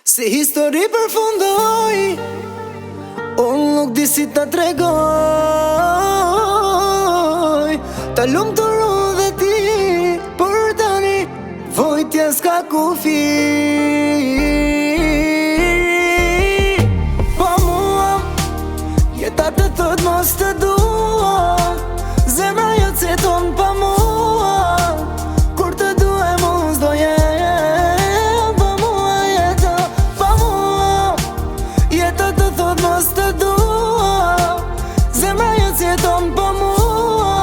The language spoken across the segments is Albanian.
Si histori përfundoj, unë nuk di si ta tregoj. Ta lumë të ru dhe ti, për tani vojtja s'ka kufi. Pa mua, jeta të thot mos të dua, zemra jo ceton pa mua. Kur të duhem unë s'do jem, pa mua jeta, pa mua. Jeta të thot mos të dua, zemra jo ceton pa mua.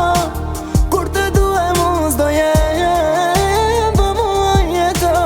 Kur të duhem unë s'do jem, pa mua jeta.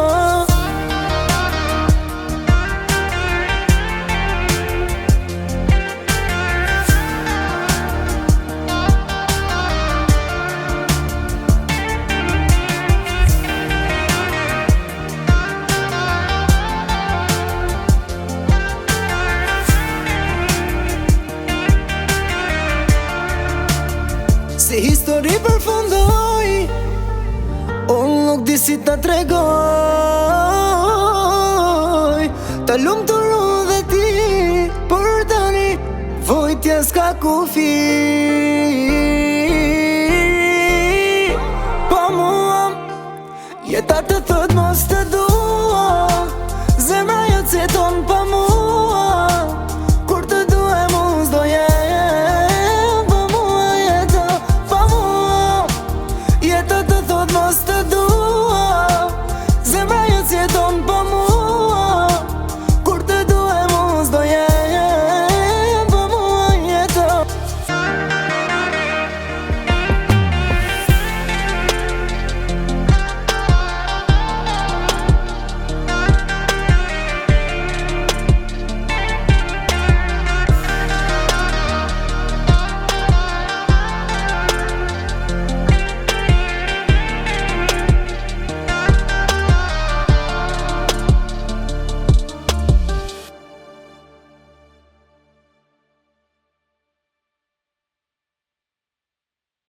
Si histori përfundoj, unë nuk di si ta tregoj. Ta lumë të ru dhe ti, për tani vojtja s'ka kufi. Pa mua, jeta të thot